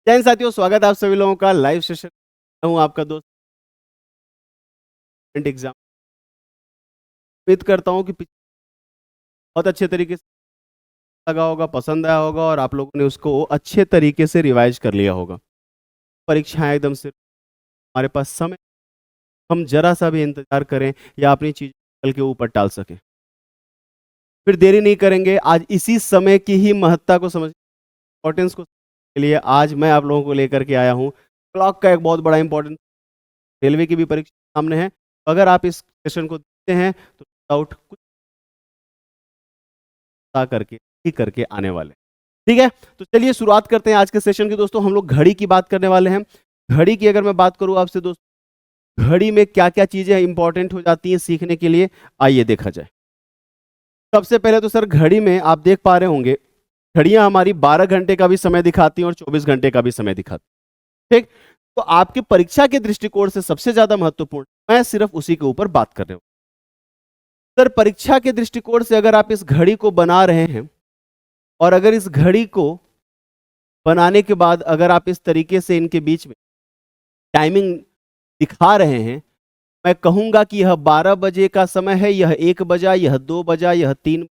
जय हिंद साथियों, स्वागत है आप सभी लोगों का लाइव सेशन। हूं आपका दोस्त एग्जाम। उम्मीद करता हूं कि बहुत अच्छे तरीके से लगा होगा, पसंद आया होगा और आप लोगों ने उसको अच्छे तरीके से रिवाइज कर लिया होगा। परीक्षाएं एकदम से हमारे पास समय, हम जरा सा भी इंतजार करें या अपनी चीज कल के ऊपर टाल सकें, फिर देरी नहीं करेंगे। आज इसी समय की ही महत्ता को समझ, इंपॉर्टेंस को के लिए आज मैं आप लोगों को लेकर के आया हूं। क्लॉक का एक बहुत बड़ा इंपॉर्टेंस, रेलवे की भी परीक्षा सामने है। तो अगर आप इस सेशन को देखते हैं तो डाउट कुछ करके ही करके आने वाले। ठीक है, तो चलिए शुरुआत करते हैं आज के सेशन की। दोस्तों, हम लोग घड़ी की बात करने वाले हैं। घड़ी की अगर मैं बात करूं आपसे दोस्तों, घड़ी में क्या क्या चीजें इंपॉर्टेंट हो जाती हैं सीखने के लिए, आइए देखा जाए। सबसे पहले तो सर, घड़ी में आप देख पा रहे होंगे, घड़ियां हमारी 12 घंटे का भी समय दिखाती हैं और 24 घंटे का भी समय दिखाती हैं। ठीक, तो आपकी परीक्षा के दृष्टिकोण से सबसे ज्यादा महत्वपूर्ण, मैं सिर्फ उसी के ऊपर बात कर रहा हूं। सर, परीक्षा के दृष्टिकोण से अगर आप इस घड़ी को बना रहे हैं और अगर इस घड़ी को बनाने के बाद अगर आप इस तरीके से इनके बीच में टाइमिंग दिखा रहे हैं, मैं कहूंगा कि यह 12 बजे का समय है, यह 1 बजा, यह 2 बजा, यह 3,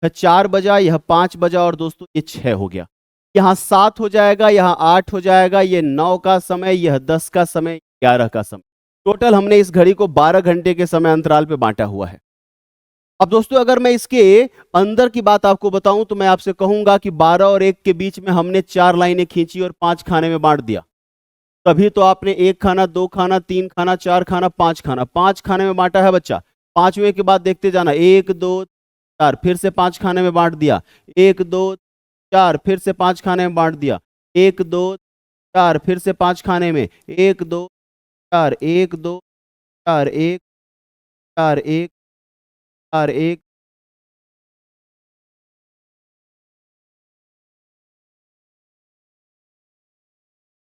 यह 4 बजा, यह 5 बजा और दोस्तों ये 6 हो गया। यहां 7 हो जाएगा, यहां 8 हो जाएगा, यह 9 का समय, यह 10 का समय, 11 का समय। टोटल हमने इस घड़ी को 12 घंटे के समय अंतराल पे बांटा हुआ है। अब दोस्तों, अगर मैं इसके अंदर की बात आपको बताऊं तो मैं आपसे कहूंगा कि 12 और 1 के बीच में हमने 4 लाइनें खींची और 5 खाने में बांट दिया। तभी तो आपने 1 खाना, 2 खाना, 3 खाना, 4 खाना, 5 खाना, 5 खाने में बांटा है बच्चा। पांचवें के बाद देखते जाना, 1 2 4, फिर से 5 खाने में बांट दिया। 1 2 4, फिर से 5 खाने में बांट दिया। 1 2 4, फिर से 5 खाने में। 1 2 4, 1 2 4, 1 4, 1 4, 1।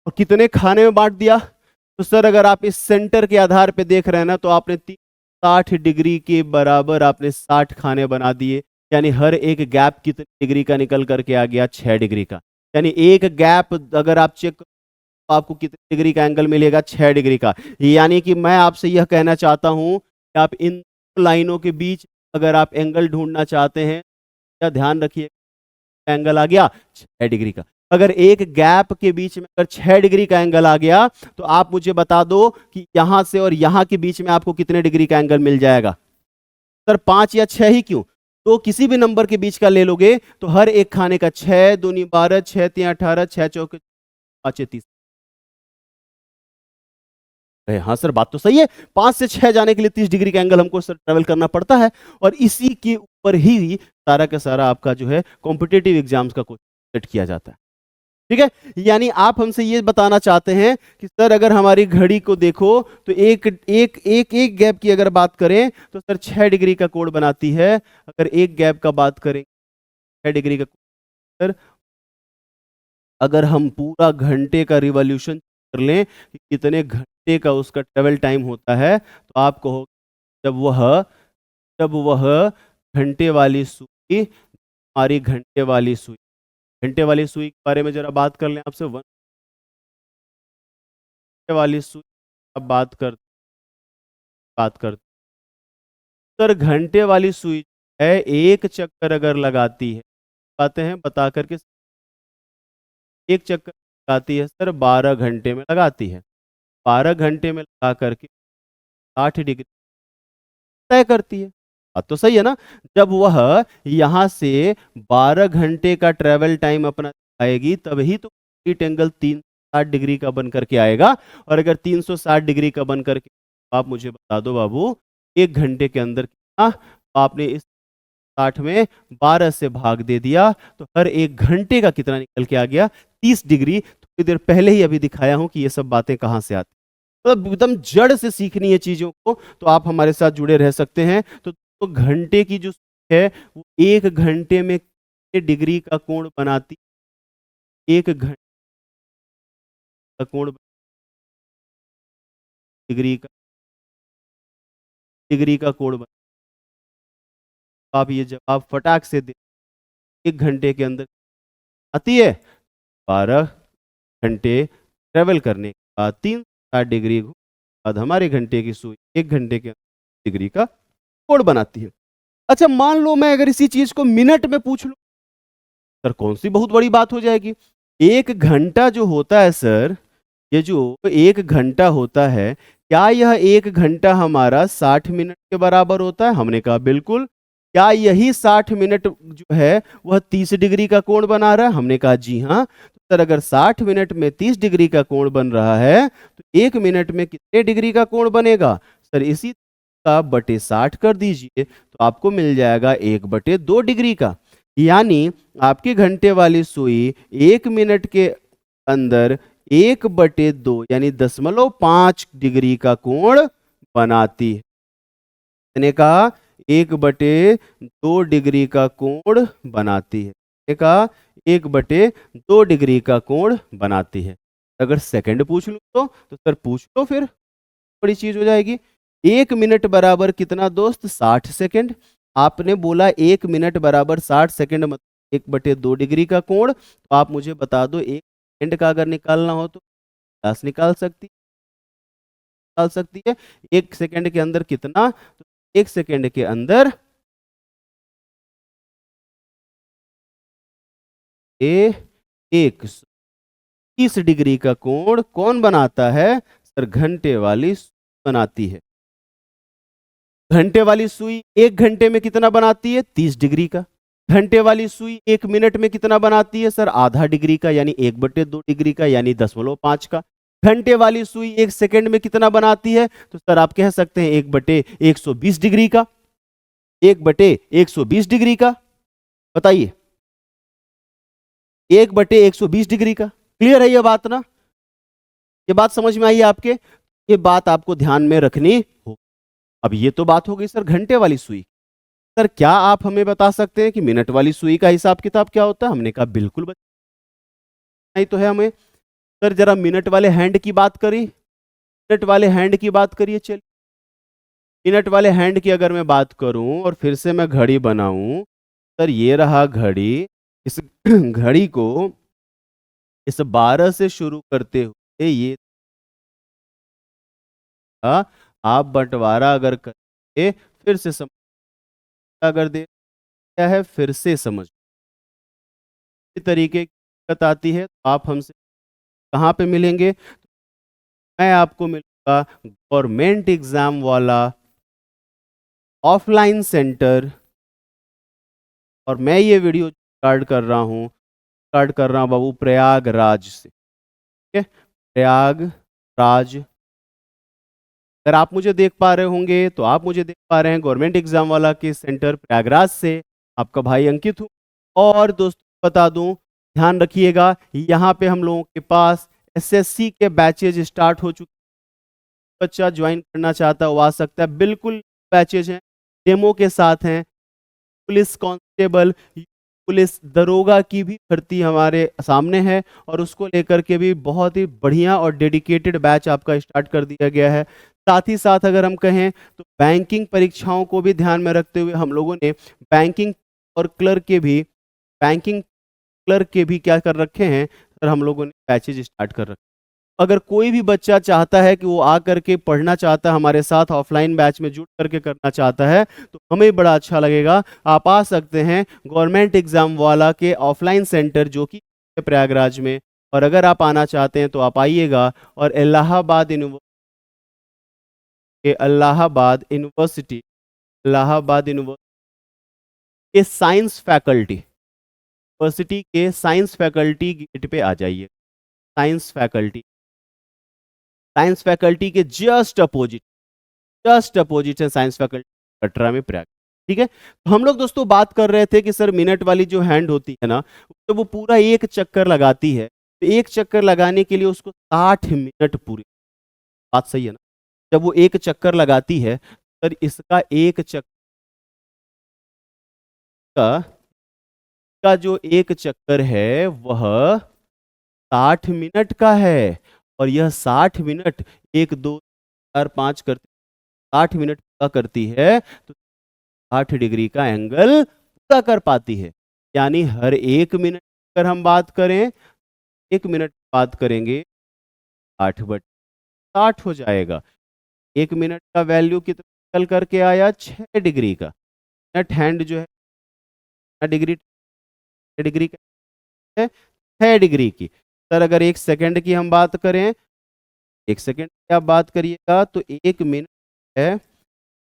और कितने खाने में बांट दिया? तो सर, अगर आप इस सेंटर के आधार पे देख रहे हैं ना, तो आपने 60 डिग्री के बराबर आपने 60 खाने बना दिए। यानी हर एक गैप कितने डिग्री का निकल करके आ गया? 6 डिग्री का। यानी एक गैप अगर आप चेक करो तो आपको कितने डिग्री का एंगल मिलेगा? 6 डिग्री का। यानी कि मैं आपसे यह कहना चाहता हूं कि आप इन लाइनों के बीच अगर आप एंगल ढूंढना चाहते हैं, या ध्यान रखिए, एंगल आ गया 6 डिग्री का। अगर एक गैप के बीच में अगर 6 डिग्री का एंगल आ गया, तो आप मुझे बता दो कि यहां से और यहां के बीच में आपको कितने डिग्री का एंगल मिल जाएगा? सर, 5 या 6 ही क्यों? तो किसी भी नंबर के बीच का ले लोगे तो हर एक खाने का 6 दूनी 12, 6 3 18, 6 चौके 5 30। हाँ सर, बात तो सही है। 5 से 6 जाने के लिए 30 डिग्री का एंगल हमको सर ट्रेवल करना पड़ता है। और इसी के ऊपर ही सारा का सारा आपका जो है कॉम्पिटेटिव एग्जाम्स का क्वेश्चन सेट किया जाता है। ठीक है, यानी आप हमसे ये बताना चाहते हैं कि सर, अगर हमारी घड़ी को देखो तो एक एक एक एक गैप की अगर बात करें तो सर 6 डिग्री का कोण बनाती है। अगर एक गैप का बात करें 6 डिग्री का कोण, सर अगर हम पूरा घंटे का रिवॉल्यूशन कर लें कि कितने घंटे का उसका ट्रेवल टाइम होता है, तो आप कहो जब वह जब वह घंटे वाली सुई, हमारी घंटे वाली सुई के बारे में जरा बात कर लें आपसे। घंटे वाली सुई अब बात कर सर, घंटे वाली सुई है, एक चक्कर अगर लगाती है, बताते हैं बता करके, एक चक्कर लगाती है सर 12 घंटे में लगाती है। 12 घंटे में लगा करके 60 डिग्री तय करती है। बात तो सही है ना? जब वह यहां से 12 घंटे का ट्रेवल टाइम अपना आएगी, तभी तो हीट एंगल 360 डिग्री का बन करके आएगा। और अगर 360 डिग्री का बन करके, आप मुझे बता दो बाबू, एक घंटे के अंदर कितना? तो आपने इस 60 में 12 से भाग दे दिया, तो हर एक घंटे का कितना निकल के आ गया? 30 डिग्री। थोड़ी देर पहले ही अभी दिखाया हूं कि ये सब बातें कहां से आती, मतलब एकदम जड़ से सीखनी है चीजों को, तो आप हमारे साथ जुड़े रह सकते हैं। तो घंटे की जो है वो एक घंटे में कितने डिग्री का कोण बनाती? एक घंटे का कोण डिग्री का कोण बना। आप ये जवाब फटाक से दे, एक घंटे के अंदर आती है 12 घंटे ट्रेवल करने के बाद 360 डिग्री बाद हमारे घंटे की सुई 1 घंटे के डिग्री का कोण बनाती है। अच्छा, मान लो मैं अगर इसी चीज को मिनट में पूछ लूं, सर कौन सी बहुत बड़ी बात हो जाएगी। 1 घंटा जो होता है सर, ये जो 1 घंटा होता है, क्या यह 1 घंटा हमारा 60 मिनट के बराबर होता है? हमने कहा बिल्कुल। क्या यही 60 मिनट जो है वह 30 डिग्री का कोण बना रहा है? हमने कहा जी हाँ। तो सर अगर 60 मिनट में 30 डिग्री का कोण बन रहा है तो 1 मिनट में कितने डिग्री का कोण बनेगा? सर इसी का बटे 60 कर दीजिए तो आपको मिल जाएगा 1/2 डिग्री का। यानी आपकी घंटे वाली सुई 1 मिनट के अंदर 1/2 यानी 0.5 डिग्री का कोण बनाती है। मैंने कहा 1/2 डिग्री का कोण बनाती है। मैंने कहा 1/2 डिग्री का कोण बनाती है। अगर सेकंड पूछ लूं तो सर पूछ लो, फिर बड़ी चीज हो जाएगी। 1 मिनट बराबर कितना दोस्त? 60 सेकंड। आपने बोला 1 मिनट बराबर 60 सेकंड, मतलब 1/2 डिग्री का कोण। तो आप मुझे बता दो 1 सेकंड का अगर निकालना हो तो 10 निकाल सकती है। 1 सेकंड के अंदर कितना? तो 1 सेकंड के अंदर 130 डिग्री का कोण कौन बनाता है? सर घंटे वाली सुई बनाती है। घंटे वाली सुई 1 घंटे में कितना बनाती है? 30 डिग्री का। घंटे वाली सुई 1 मिनट में कितना बनाती है? सर आधा डिग्री का, यानी 1/2 डिग्री का, यानी 0.5 का। घंटे वाली सुई 1 सेकंड में कितना बनाती है? तो सर आप कह सकते हैं 1/120 डिग्री का। 1/120 डिग्री का, बताइए। 1/120 डिग्री का। क्लियर है ये बात ना? ये बात समझ में आई है आपके? ये बात आपको ध्यान में रखनी होगी। अब ये तो बात हो गई सर घंटे वाली सुई। सर क्या आप हमें बता सकते हैं कि मिनट वाली सुई का हिसाब किताब क्या होता है? हमने कहा बिल्कुल नहीं तो है हमें। सर जरा मिनट वाले हैंड की बात करी, मिनट वाले हैंड की बात करिए। चलिए, मिनट वाले हैंड की अगर मैं बात करूं और फिर से मैं घड़ी बनाऊं, सर ये रहा घड़ी। इस घड़ी को इस 12 से शुरू करते हुए ये था। आप बंटवारा अगर करें फिर से समझ, अगर दे क्या है फिर से समझ इस तरीके की दिक्कत आती है तो आप हमसे कहाँ पे मिलेंगे? मैं आपको मिलूंगा गवर्नमेंट एग्जाम वाला ऑफलाइन सेंटर। और मैं ये वीडियो स्टार्ट कर रहा हूँ बाबू प्रयागराज से। ठीक है, प्रयागराज। अगर आप मुझे देख पा रहे होंगे तो आप मुझे देख पा रहे हैं गवर्नमेंट एग्जाम वाला के सेंटर प्रयागराज से। आपका भाई अंकित हूँ। और दोस्तों बता दूं, ध्यान रखिएगा, यहाँ पे हम लोगों के पास एसएससी के बैचेज स्टार्ट हो चुके। बच्चा ज्वाइन करना चाहता है वो आ सकता है। बिल्कुल बैचेज हैं, डेमो के साथ हैं। पुलिस कांस्टेबल, पुलिस दरोगा की भी भर्ती हमारे सामने है और उसको लेकर के भी बहुत ही बढ़िया और डेडिकेटेड बैच आपका स्टार्ट कर दिया गया है। साथ ही साथ अगर हम कहें तो बैंकिंग परीक्षाओं को भी ध्यान में रखते हुए हम लोगों ने बैंकिंग और बैंकिंग क्लर्क के भी क्या कर रखे हैं सर, हम लोगों ने बैचेज स्टार्ट कर रखे। अगर कोई भी बच्चा चाहता है कि वो आ करके पढ़ना चाहता है हमारे साथ, ऑफलाइन बैच में जुड़ करके करना चाहता है, तो हमें बड़ा अच्छा लगेगा। आप आ सकते हैं गवर्नमेंट एग्जाम वाला के ऑफलाइन सेंटर जो कि प्रयागराज में। और अगर आप आना चाहते हैं तो आप आइएगा। और इलाहाबाद यूनिवर्सिटी के साइंस फैकल्टी गेट पे आ जाइए। साइंस फैकल्टी के जस्ट अपोजिट है साइंस फैकल्टी कटरा में प्रयाग। ठीक है, तो हम लोग दोस्तों बात कर रहे थे कि सर मिनट वाली जो हैंड होती है ना, तो वो पूरा एक चक्कर लगाती है। तो एक चक्कर लगाने के लिए उसको 60 मिनट पूरे, बात सही है ना? जब वो एक चक्कर लगाती है, सर इसका एक चक्कर का, का जो एक चक्कर है वह 60 मिनट का है। और यह 60 मिनट 1 2 4 5 करते 60 मिनट पूरा करती है तो 60 डिग्री का एंगल पूरा कर पाती है। यानी हर 1 मिनट अगर हम बात करें, 1 मिनट बात करेंगे 8/60 हो जाएगा। 1 मिनट का वैल्यू कितना निकल करके आया? 6 डिग्री का। नेट हैंड जो है डिग्री, डिग्री का है 6 डिग्री की। सर अगर 1 सेकंड की हम बात करें, 1 सेकंड की आप बात करिएगा तो 1 मिनट है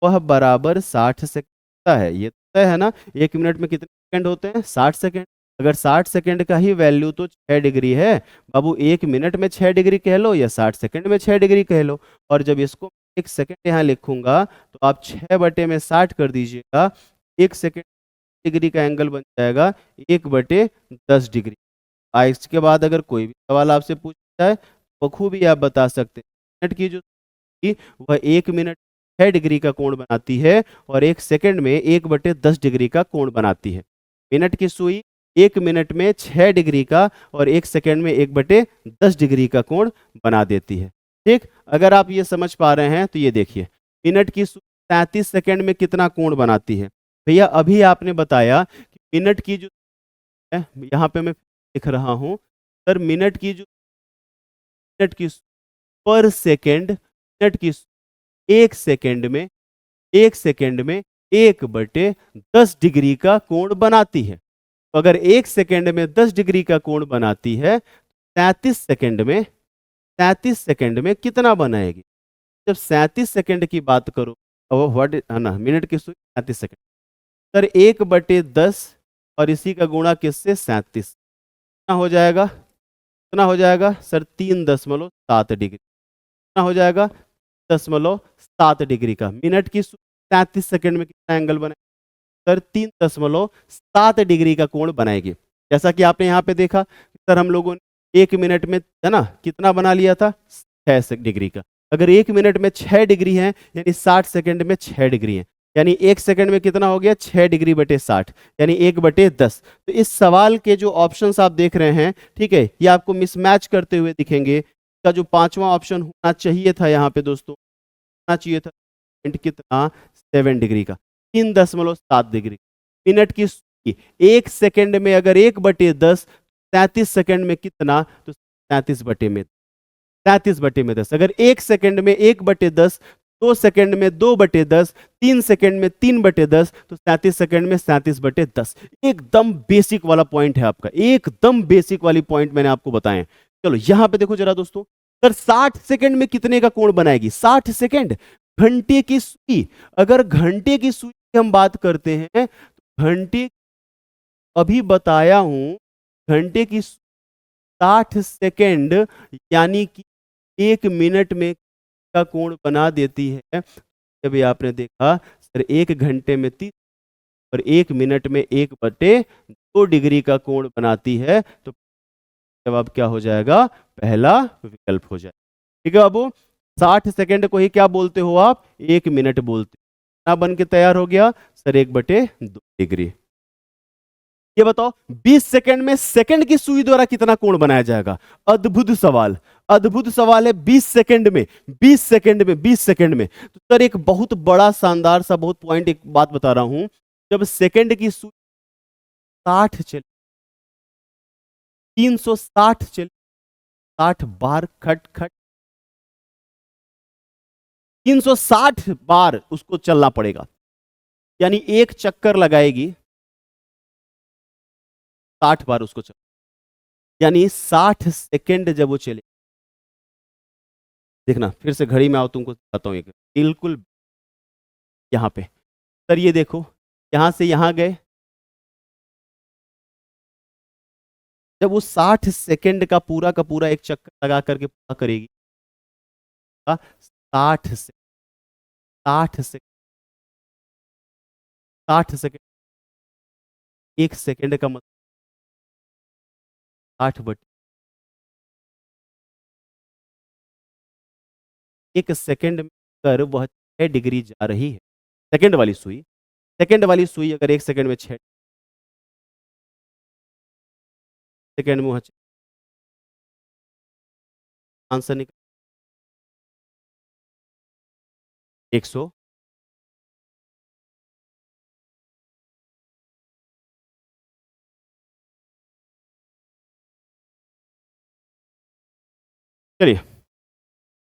वह बराबर 60 सेकंड का है। ये तय है ना, 1 मिनट में कितने सेकंड होते हैं? 60 सेकंड। अगर 60 सेकंड का ही वैल्यू तो 6 डिग्री है बाबू, 1 मिनट में 6 डिग्री कह लो या 60 सेकंड में 6 डिग्री कह लो। और जब इसको 1 सेकंड यहाँ लिखूंगा तो आप 6/60 कर दीजिएगा, 1 सेकंड डिग्री का एंगल बन जाएगा 1/10 डिग्री। इसके बाद अगर कोई भी सवाल आपसे पूछा जाए तो बखूबी आप बता सकते हैं। मिनट की जो कि वह 1 मिनट 6 डिग्री का कोण बनाती है और 1 सेकंड में 1/10 डिग्री का कोण बनाती है। मिनट की सुई 1 मिनट में 6 डिग्री का और 1 सेकंड में 1/10 डिग्री का कोण बना देती है। ठीक, अगर आप ये समझ पा रहे हैं तो ये देखिए, मिनट की सुई 37 सेकंड में कितना कोण बनाती है? भैया अभी आपने बताया कि मिनट की जो है, यहाँ पे मैं लिख रहा हूं सर, मिनट की जो मिनट की पर सेकंड, मिनट की 1 सेकंड में 1 सेकंड में 1/10 डिग्री का कोण बनाती है। तो अगर 1 सेकंड में 10 डिग्री का कोण बनाती है, 37 सेकंड में कितना बनाएगी? जब 37 सेकंड की बात करो, व्हाट है ना, मिनट की 37 सेकंड, सर 1/10 और इसी का गुणा किससे? 37। कितना हो जाएगा? कितना हो जाएगा सर? 3.7 डिग्री। कितना हो जाएगा? 3.7 डिग्री का। मिनट की 37 सेकंड में कितना एंगल बने? सर 3.7 डिग्री का कोण बनाएगी। जैसा कि आपने यहाँ पे देखा सर, हम लोगों ने 1 मिनट में है ना कितना बना लिया था? 6 डिग्री का। अगर 1 मिनट में 6 डिग्री है यानी 60 सेकंड में 6 डिग्री है, यानी 1 सेकंड में कितना हो गया? 6 डिग्री/60 यानी 1/10। तो इस सवाल के जो ऑप्शंस आप देख रहे हैं, ठीक है, ये आपको मिसमैच करते हुए दिखेंगे। का जो पांचवा ऑप्शन होना चाहिए था यहाँ पे दोस्तों, होना चाहिए था कितना? 7 डिग्री का, 3.7 डिग्री। मिनट की 1 सेकंड में अगर 1/10, 37 सेकंड में कितना? तो 37/10। अगर 1 सेकंड में 1/10, 2 सेकंड में 2/10, 3 सेकंड में 3/10, तो 37 सेकंड में 37/10। एकदम बेसिक वाला पॉइंट है आपका, एकदम बेसिक वाली पॉइंट मैंने आपको बताए। चलो यहां पे देखो जरा दोस्तों, सर 60 सेकंड में कितने का कोण बनाएगी? 60 सेकंड। घंटे की सुई, अगर घंटे की सुई की हम बात करते हैं तो घंटे, अभी बताया हूं, घंटे की 60 सेकंड यानी कि 1 मिनट में का कोण बना देती है। अभी आपने देखा सर 1 घंटे में 30 और 1 मिनट में 1/2 डिग्री का कोण बनाती है, तो जवाब क्या हो जाएगा? पहला विकल्प हो जाएगा। ठीक है बाबू, 60 सेकंड को ही क्या बोलते हो आप? 1 मिनट बोलते हो। ना बन के तैयार हो गया सर 1/2 डिग्री। ये बताओ 20 सेकंड में सेकंड की सुई द्वारा कितना कोण बनाया जाएगा? अद्भुत सवाल, अद्भुत सवाल है। 20 सेकंड में, 20 सेकंड में, 20 सेकंड में। तो सर एक बहुत बड़ा शानदार सा बहुत पॉइंट, एक बात बता रहा हूं, जब सेकंड की सुई 60 चले, 360 चले, 60 बार खट खट, 360 बार उसको चलना पड़ेगा, यानी एक चक्कर लगाएगी 60 बार उसको चल, यानी 60 सेकंड जब वो चले। देखना फिर से घड़ी में आओ, तुमको बताता हूं, बिल्कुल यहां पे। सर ये देखो, यहां से यहां गए, जब वो 60 सेकंड का पूरा एक चक्कर लगा करके पूरा करेगी, 60 से 60 से 60 सेकंड, 1 सेकंड का मतलब 60/, 1 सेकंड में कर वह 6 डिग्री जा रही है। सेकंड वाली सुई, सेकंड वाली सुई अगर 1 सेकंड में 6 सेकंड में वह आंसर निकल 100। चलिए,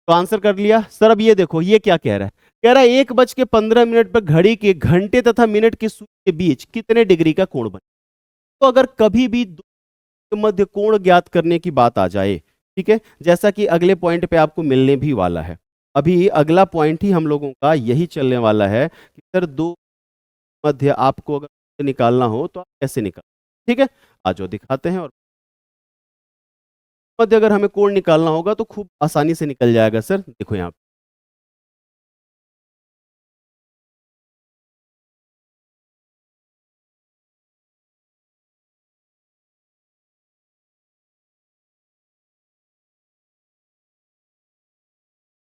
तो आंसर कर लिया सर। अब ये देखो, ये क्या कह रहा है? कह रहा है 1:15 पर घड़ी के घंटे तथा मिनट की सुई के बीच कितने डिग्री का कोण बने। तो अगर कभी भी दो के मध्य कोण ज्ञात करने की बात आ जाए, ठीक है, जैसा कि अगले पॉइंट पे आपको मिलने भी वाला है, अभी अगला पॉइंट ही हम लोगों का यही चलने वाला है कि सर दो मध्य आपको अगर निकालना हो तो आप कैसे निकाल, ठीक है, आज जो दिखाते हैं। और मध्य अगर हमें कोण निकालना होगा तो खूब आसानी से निकल जाएगा सर। देखो यहाँ पे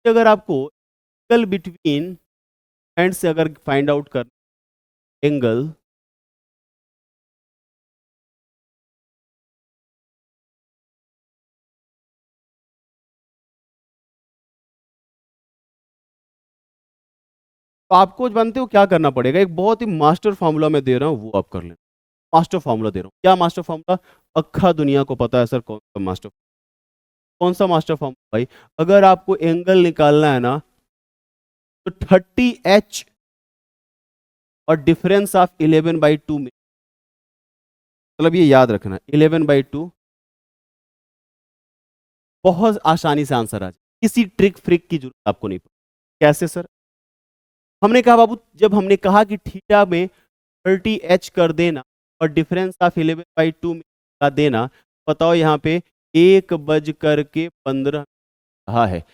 अगर आपको एंगल बिटवीन एंड से अगर फाइंड आउट कर एंगल, तो आपको जानते हो क्या करना पड़ेगा? एक बहुत ही मास्टर फॉर्मूला मैं दे रहा हूं, वो आप कर लें। मास्टर फॉर्मूला दे रहा हूं। क्या मास्टर फॉर्मूला? अक्खा दुनिया को पता है सर कौन सा मास्टर, कौन सा मास्टर फॉर्मूला भाई? अगर आपको एंगल निकालना है ना, तो 30H और डिफरेंस ऑफ 11/2 में, मतलब ये याद रखना 11/2, बहुत आसानी से आंसर आ जाए। किसी ट्रिक फ्रिक की जरूरत आपको नहीं पड़ेगी। कैसे सर? हमने कहा बाबू, जब हमने कहा कि थीटा में 30H कर देना और डिफरेंस ऑफ 11/2 का देना, बताओ यहाँ पे 1:15 रहा है,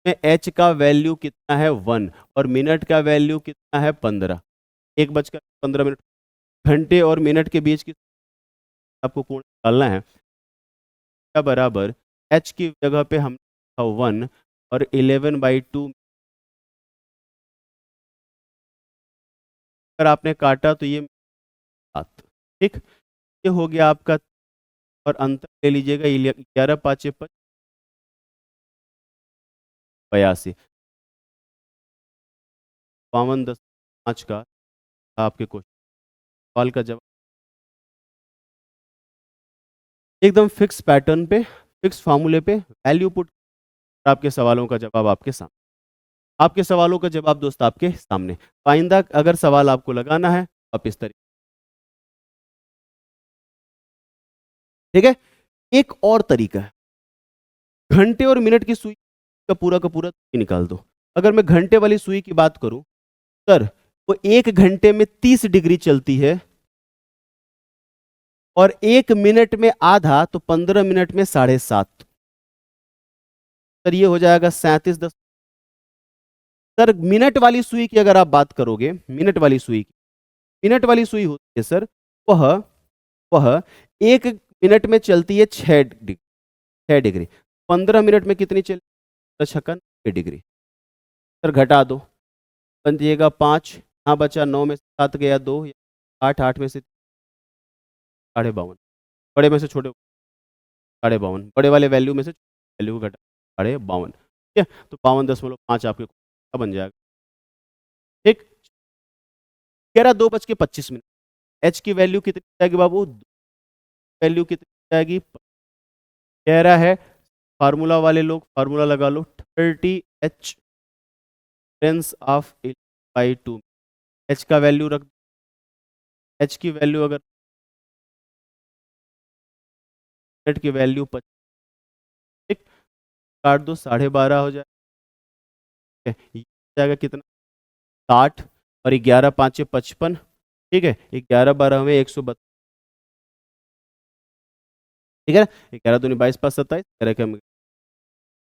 में एच का वैल्यू कितना है 1 और मिनट का वैल्यू कितना है 15। 1:15 घंटे और मिनट के बीच की आपको कोण निकालना है, क्या बराबर एच की जगह पे हम 1 और 11/2, अगर आपने काटा तो ये 7, ठीक, ये हो गया आपका। और अंतर ले लीजिएगा 11×5 = 82, 52.10 का आपके क्वेश्चन सवाल का जवाब एकदम फिक्स पैटर्न पे, फिक्स फॉर्मूले पे वैल्यू पुट, आपके सवालों का जवाब आपके सामने, आपके सवालों का जवाब दोस्त आपके सामने। आइंदा अगर सवाल आपको लगाना है आप इस तरीके, ठीक है। एक और तरीका है, घंटे और मिनट की सुई का पूरा निकाल दो। अगर मैं घंटे वाली सुई की बात करूं सर, वो 1 घंटे में 30 डिग्री चलती है और 1 मिनट में आधा, तो 15 मिनट में 7.5, सर ये हो जाएगा 37.10। सर मिनट वाली सुई की अगर आप बात करोगे, मिनट वाली सुई की, मिनट वाली सुई होती है सर, वह वह 1 मिनट में चलती है 6 डिग्री, 6 डिग्री। 15 मिनट में कितनी चली? 56 डिग्री। सर घटा दो, बन जाएगा 5, यहाँ बचा 9 में से 7 गया 2, 8, 8 में से 52, बड़े में से छोटे 52, बड़े वाले वैल्यू में से वैल्यू घटा 52, ठीक है। तो 52.5 आपके बन जाएगा, ठीक। कह रहा 2:25, एच की वैल्यू कितनी जाएगी बाबू? वैल्यू कितनी जाएगी? कह रहा है फार्मूला वाले लोग फार्मूला लगा लो, 30H टेंस ऑफ 11/2, एच का वैल्यू रख, एच की वैल्यू अगर मिनट की वैल्यू 25, ठीक, काट दो 12.5 हो जाएगा, ये हो जाएगा कितना? 60 और 11×5 = 55, ठीक है, 11×12 = 132, ठीक है ना, 11×2 = 22, 5 = 27, तेरह के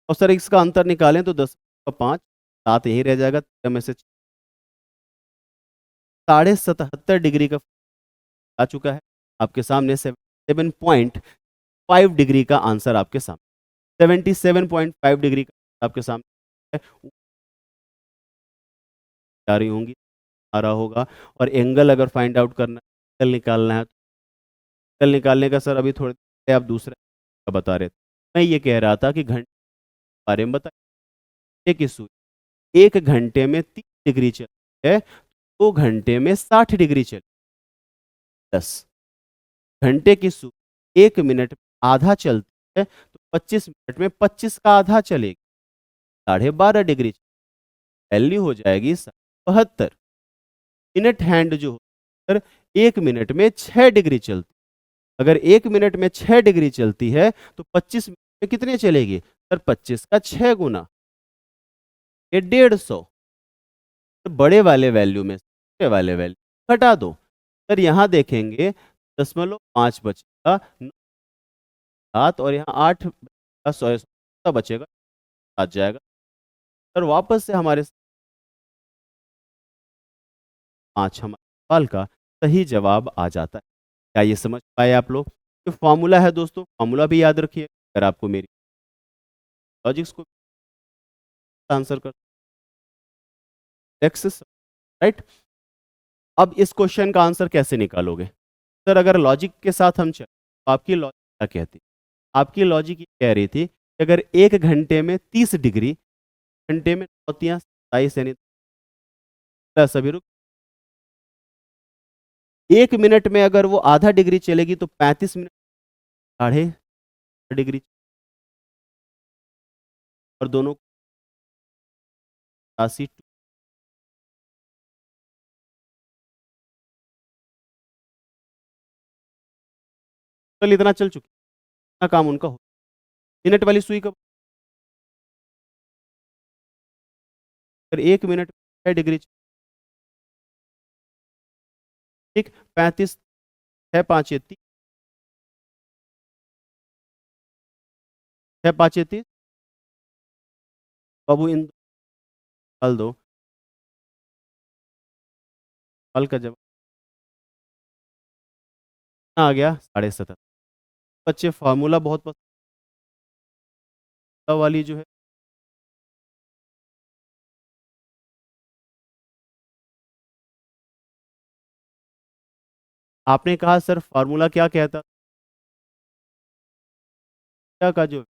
और सर इसका अंतर निकालें तो 10 का 5, 7 यही रह जाएगा, 13 में से 77.5 डिग्री का आ चुका है आपके सामने। 77.5 डिग्री का आंसर आपके सामने, 77.5 डिग्री का आपके सामने है, आ रही होंगी, आ रहा होगा। और एंगल अगर फाइंड आउट करना है, एंगल निकालना है, तो एंगल निकालने का सर अभी थोड़े पहले आप दूसरा का बता रहे थे, मैं ये कह रहा था कि घंटे के बारे में बताइए कि सुई 1 घंटे में 30 डिग्री चलती है, 2 घंटे में 60 डिग्री चलती है। 10 घंटे की सुई 1 मिनट में आधा चलती है, तो 25 मिनट में 25 का आधा चलेगी, 12.5 डिग्री, वैल्यू हो जाएगी 72। मिनट हैंड जो होकर 1 मिनट में 6 डिग्री चलती, अगर 1 मिनट में 6 डिग्री चलती है तो 25 मिनट में कितने चलेगी सर? 25 का 6 गुना, ये 150। बड़े वाले वैल्यू में छोटे वाले वैल्यू घटा दो। सर यहाँ देखेंगे 0.5 बचेगा, 7 और यहाँ 8 का 100 बचेगा, आ जाएगा सर। वापस से हमारे 5 हमारे सवाल का सही जवाब आ जाता है। क्या ये समझ पाए आप लोग? जो फॉर्मूला है दोस्तों, फॉर्मूला भी याद रखिए, अगर आपको मेरी लॉजिक्स को आंसर कर एक्सेस, राइट। अब इस क्वेश्चन का आंसर कैसे निकालोगे सर? अगर लॉजिक के साथ हम चले तो आपकी लॉजिक क्या कहती? आपकी लॉजिक ये कह रही थी कि अगर 1 घंटे में 30 डिग्री, घंटे में 27 यानी सभी रुक, 1 मिनट में अगर वो आधा डिग्री चलेगी तो 35 मिनट 6.5 डिग्री, और दोनों 80। चल इतना चल चुकी, इतना काम उनका हो। मिनट वाली सुई का अगर 1 मिनट में 6 डिग्री, ठीक, 35, 6 5 30, 6 5 30, बाबू इन डाल दो, सवाल का जवाब आ गया 17.5। बच्चे फार्मूला बहुत पसंद वाली जो है, आपने कहा सर फार्मूला क्या कहता, क्या का जो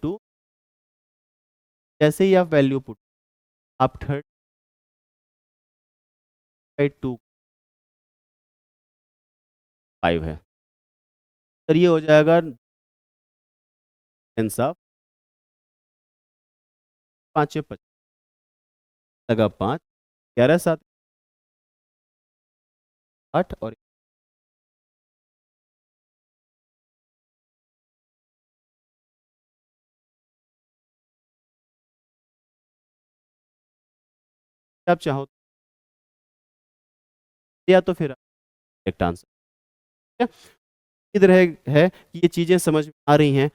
टू, जैसे ही आप वैल्यू पुट, आप 30/2 5 है सर, ये हो जाएगा इंसाफ 5 6 5 लगा 5, 11 7 8 और आप चाहो या तो फिर करेक्ट आंसर। इधर है कि ये चीजें समझ में आ रही हैं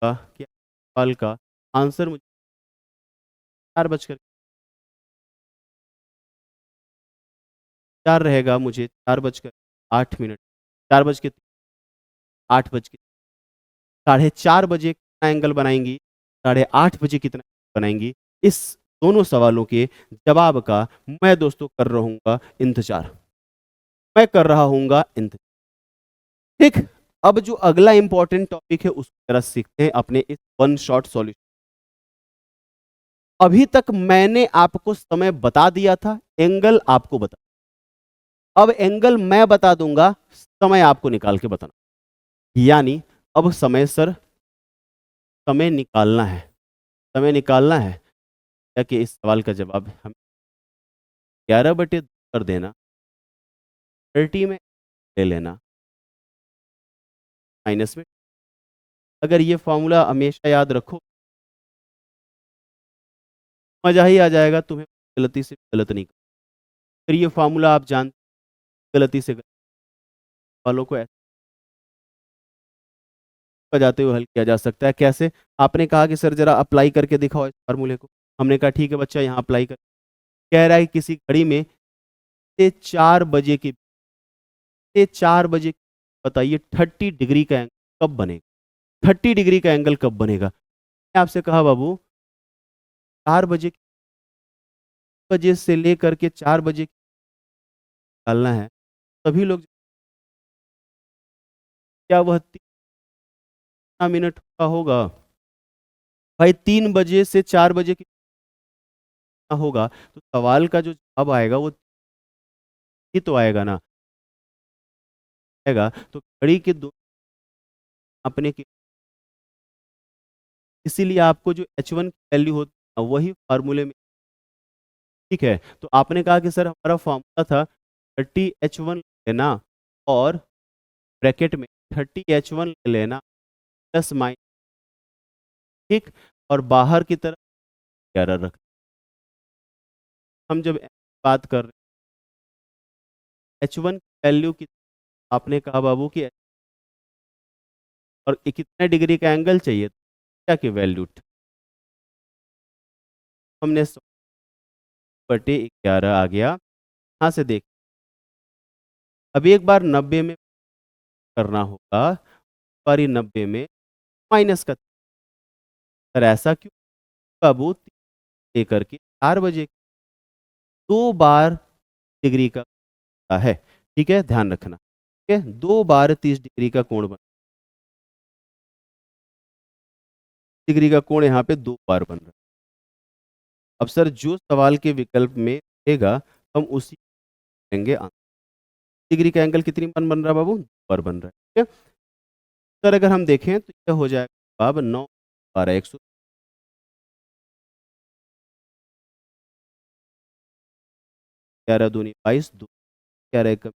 क्या? सवाल का आंसर मुझे 4 बजकर 4 रहेगा, मुझे 4 बजकर 8 मिनट, 4 बज के 8 बज के 4:30 बजे कितना एंगल बनाएंगी, 8:30 बजे कितना बनाएंगी? इस दोनों सवालों के जवाब का मैं दोस्तों कर रहूंगा इंतजार, मैं कर रहा हूंगा इंतजार। ठीक, अब जो अगला इंपॉर्टेंट टॉपिक है उसकी तरह सीखते हैं अपने इस वन शॉट सॉल्यूशन। अभी तक मैंने आपको समय बता दिया था, एंगल आपको बता, अब एंगल मैं बता दूंगा, समय आपको निकाल के बताना। यानी अब समय सर, समय निकालना है, समय निकालना है क्या कि इस सवाल का जवाब हम 11/2 कर देना, 30 में ले लेना, माइनस में। अगर ये फॉर्मूला हमेशा याद रखो, मजा ही आ जाएगा, तुम्हें गलती से गलत नहीं कर। फिर ये फॉर्मूला आप जानते, गलती से गलत वालों को जाते हुए हल किया जा सकता है। कैसे? आपने कहा कि सर जरा अप्लाई करके दिखाओ इस फार्मूले को। हमने कहा ठीक है बच्चा, यहाँ अप्लाई कर। कह रहा है किसी घड़ी में से 4 बजे के, से 4 बजे, बताइए 30 डिग्री का एंगल कब बनेगा? 30 डिग्री का एंगल कब बनेगा? मैंने आपसे कहा बाबू 4 बजे से लेकर के 4 बजे निकालना है। सभी लोग, क्या वह 3 मिनट का होगा? भाई 3 बजे से 4 बजे की होगा, तो सवाल का जो जवाब आएगा वो ये तो आएगा ना, आएगा तो घड़ी के दो अपने के, इसीलिए आपको जो H1 की वैल्यू होती है वही फार्मूले में, ठीक है। तो आपने कहा कि सर हमारा फार्मूला था 30H1 लेना और ब्रैकेट में 30H1 ले लेना प्लस माइनस, ठीक, और बाहर की तरफ 11 रख। हम जब बात कर रहे हैं H1 की वैल्यू की, आपने कहा बाबू कि और कितने डिग्री का एंगल चाहिए, क्या की वैल्यू हमने 100/11 आ गया। यहाँ से देख, अब एक बार 90 में करना होगा, बारी 90 में माइनस का, सर ऐसा क्यों बाबू, लेकर के 4 बजे 2 बार डिग्री का होता है, ठीक है, ध्यान रखना, ठीक है, 2 बार 30 डिग्री का कोण बन, डिग्री का कोण यहाँ पे 2 बार बन रहा है। अब सर जो सवाल के विकल्प में रहेगा हम उसी लेंगे आंसर। डिग्री का एंगल कितनी बार बन रहा है बाबू, 2 बार बन रहा है, ठीक है। सर अगर हम देखें तो यह हो जाएगा अब 9 12 100, 11 दूनी 22, 2 11 1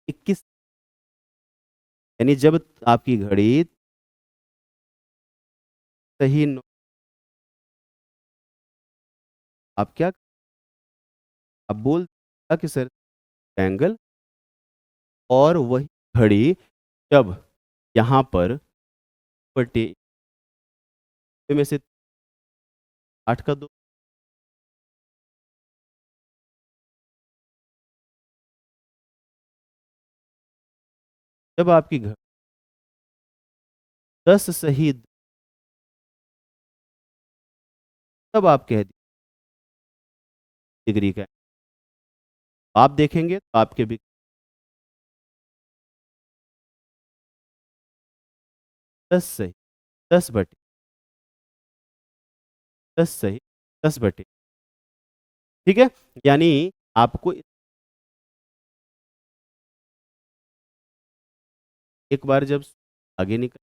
21, यानी जब आपकी घड़ी सही आप क्या, आप बोल कि सर एंगल, और वही घड़ी जब यहाँ पर बटे में से 8 का 2, जब आपकी घड़ी 10 सही, तब आप कह दी डिग्री का, आप देखेंगे तो आपके भी 10 सही, 10 सही, 10/, ठीक है, यानी आपको एक बार जब आगे निकल,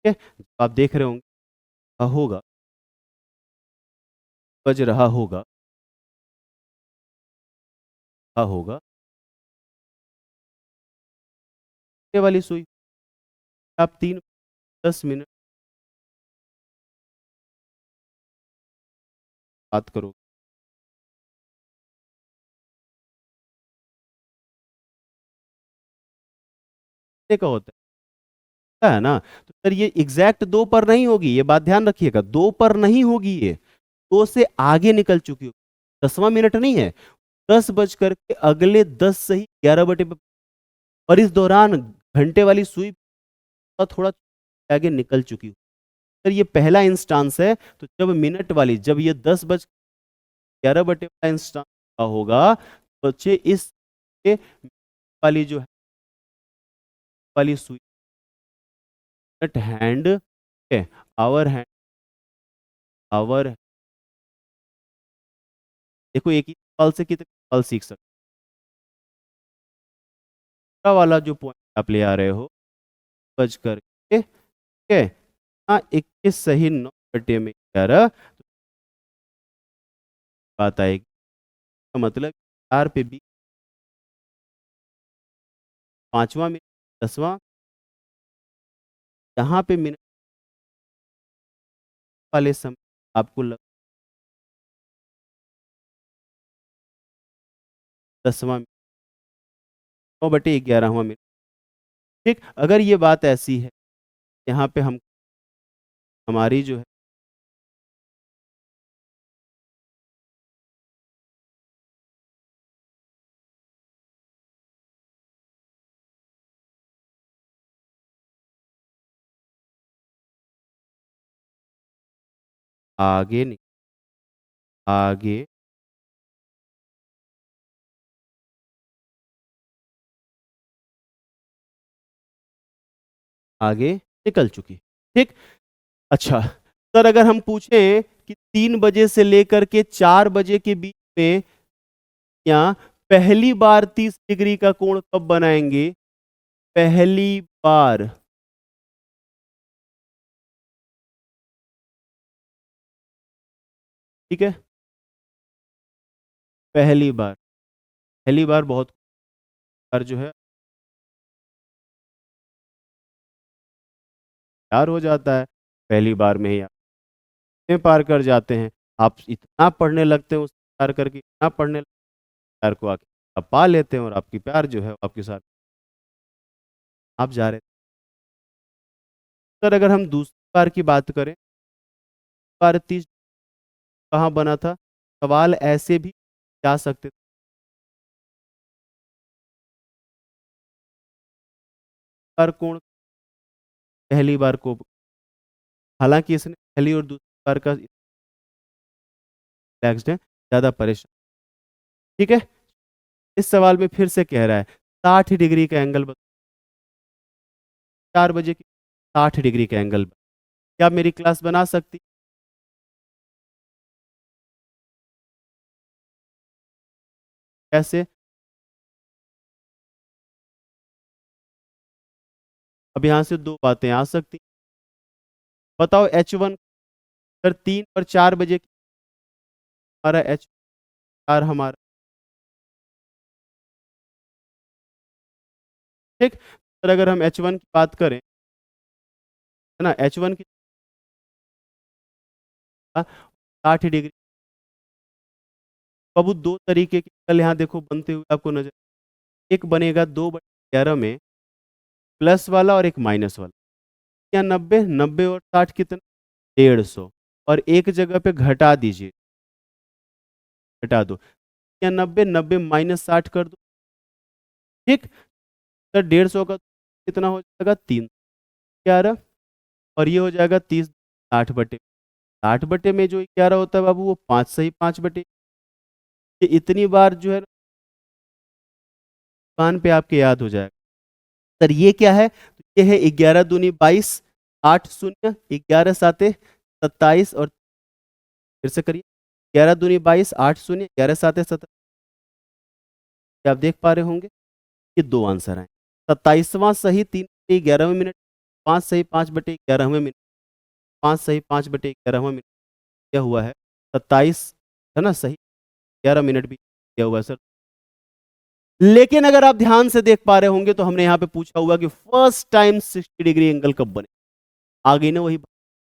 ठीक है, तो आप देख रहे होंगे होगा, बज रहा होगा, होगा ये वाली सुई, आप 3 10 मिनट बात करो, का होता है ना, तो सर ये एग्जैक्ट 2 पर नहीं होगी, ये बात ध्यान रखिएगा, 2 पर नहीं होगी, ये 2 से आगे निकल चुकी होगी, 10वां मिनट नहीं है, 10 बज करके अगले 10 सही 11 पे, और इस दौरान घंटे वाली सुई थोड़ा आगे निकल चुकी हो, सर ये पहला इंस्टांस है। तो जब मिनट वाली, जब ये 10 बज 11 वाला इंस्टांस होगा, तो बच्चे इस वाली जो है वाली सुई हैंड, आवर हैंड, आवर, देखो एक ही सवाल से कितने सवाल सीख सकते, वाला जो पॉइंट आप ले आ रहे हो, बज करके, ठीक है, हाँ 21 सही 9/11 बात आएगी, का मतलब 4 पे 20, 5वां मिनट 10वां, यहाँ पे मिनट वाले समय आपको 10वां, 9/11वां मिनट, ठीक, अगर ये बात ऐसी है, यहाँ पे हम हमारी जो है आगे आगे आगे निकल चुकी, ठीक। अच्छा सर अगर हम पूछें कि 3 बजे से लेकर के 4 बजे के बीच में या पहली बार 30 डिग्री का कोण कब बनाएंगे? पहली बार। ठीक है, पहली बार। पहली बार बहुत बार जो है प्यार हो जाता है, पहली बार में ही आप पार कर जाते हैं। आप इतना पढ़ने लगते हैं उस प्यार करके, इतना पढ़ने लगते हैं, प्यार को आके आप पा लेते हैं और आपकी प्यार जो है आपके साथ आप जा रहे थे। सर अगर हम दूसरी बार की बात करें, बार 30 कहाँ बना था? सवाल ऐसे भी जा सकते थे। बार कोण पहली बार को, हालांकि इसने पहली और दूसरी बार का रिलैक्स्ड है, ज्यादा परेशान। ठीक है, इस सवाल में फिर से कह रहा है 60 डिग्री का एंगल 4 बजे की 60 डिग्री का एंगल। क्या मेरी क्लास बना सकती? कैसे? अब यहां से दो बातें आ सकती। बताओ H1 सर 3 और 4 बजे हमारा H4 हमारा। ठीक, सर अगर हम H1 की बात करें, है ना, H1 की 60 डिग्री। बाबू दो तरीके के एंगल यहाँ देखो बनते हुए आपको नजर, एक बनेगा 2/11 में प्लस वाला और एक माइनस वाला। या 90, 90 और 60 कितना? 150। और एक जगह पे घटा दीजिए, घटा दो। या 90, 90 -60 कर दो। ठीक, तो 150 का कितना हो जाएगा? 311। और ये हो जाएगा 30, 60/, 60 में जो 11 होता है बाबू वो 5 सही 5/, ये इतनी बार जो है कान पे आपके याद हो जाएगा। सर ये क्या है? तो ये है 11 दूनी 22, 8 शून्य, 11 साते 27 और फिर से करिए 11 दूनी 22, 8 शून्य, 11 साते 27। आप देख पा रहे होंगे ये दो आंसर हैं। 27वां सही 3/11 मिनट, 5 सही 5/11 मिनट, 5 सही 5/11 मिनट, यह हुआ है 27, है ना, सही 11 मिनट भी दिया हुआ है सर। लेकिन अगर आप ध्यान से देख पा रहे होंगे तो हमने यहां पे पूछा हुआ कि फर्स्ट टाइम 60 डिग्री एंगल कब बने। आ गई ना वही बात।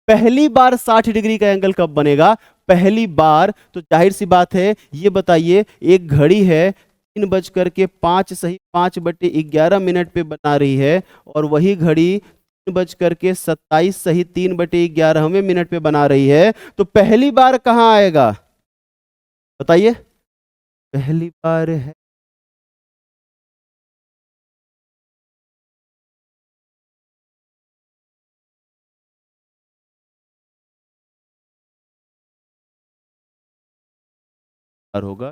पहली बार 60 डिग्री का एंगल कब बनेगा? पहली बार। तो जाहिर सी बात है, ये बताइए, एक घड़ी है 3 बज कर के 5 सही 5/11 मिनट पे बना रही है, और वही घड़ी 3 बज कर के 27 सही 3/11 मिनट पे बना रही है, तो पहली बार कहां आएगा बताइए? पहली बार है बार होगा।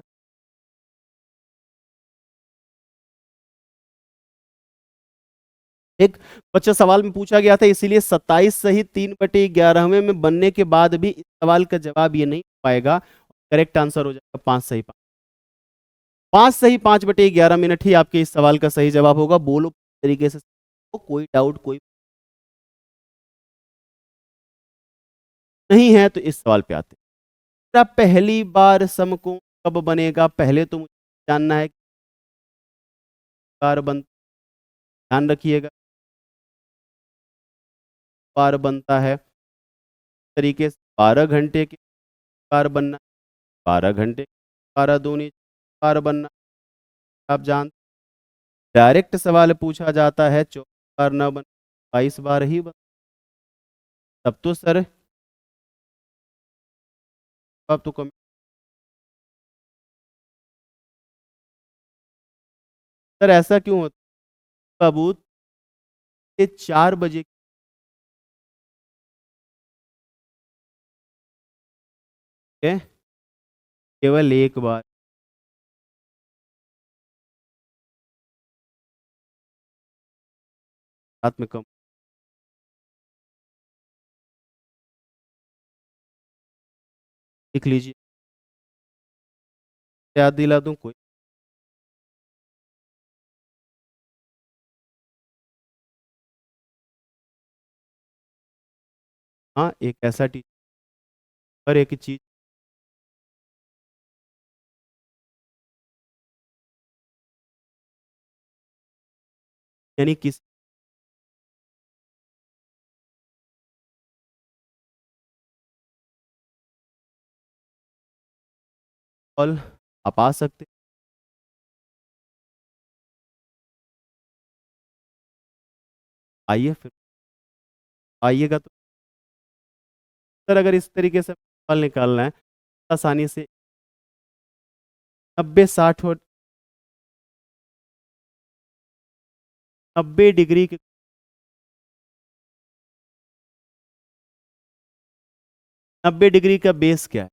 एक बच्चा सवाल में पूछा गया था, इसीलिए 27 सही 3/11 में बनने के बाद भी इस सवाल का जवाब ये नहीं हो पाएगा। करेक्ट आंसर हो जाएगा 5 सही 5। 5 सही 5/11 मिनट ही आपके इस सवाल का सही जवाब होगा। बोलो तरीके से, तो कोई डाउट कोई नहीं है तो इस सवाल पे आते हैं। अब पहली बार समकोण कब बनेगा? पहले तो मुझे जानना है कि बार बन, ध्यान रखिएगा, बार बनता है तरीके से 12 घंटे के बार बनना, 12 घंटे, 12 दूनी बार बनना। आप जानते, डायरेक्ट सवाल पूछा जाता है 24 बार ना बन, 22 बार ही बन। तब तो सर अब तो कम। सर ऐसा क्यों होता है बाबू? ये 4 बजे के केवल एक बार रात में कम। लिख लीजिए, याद दिला दूं कोई। हाँ, एक ऐसा टीचर और एक चीज, यानी किस कॉल आप आ सकते, आइए फिर, आइएगा तो। सर अगर इस तरीके से कॉल निकालना है आसानी से 90 60 और 90 डिग्री के, 90 डिग्री का बेस क्या है?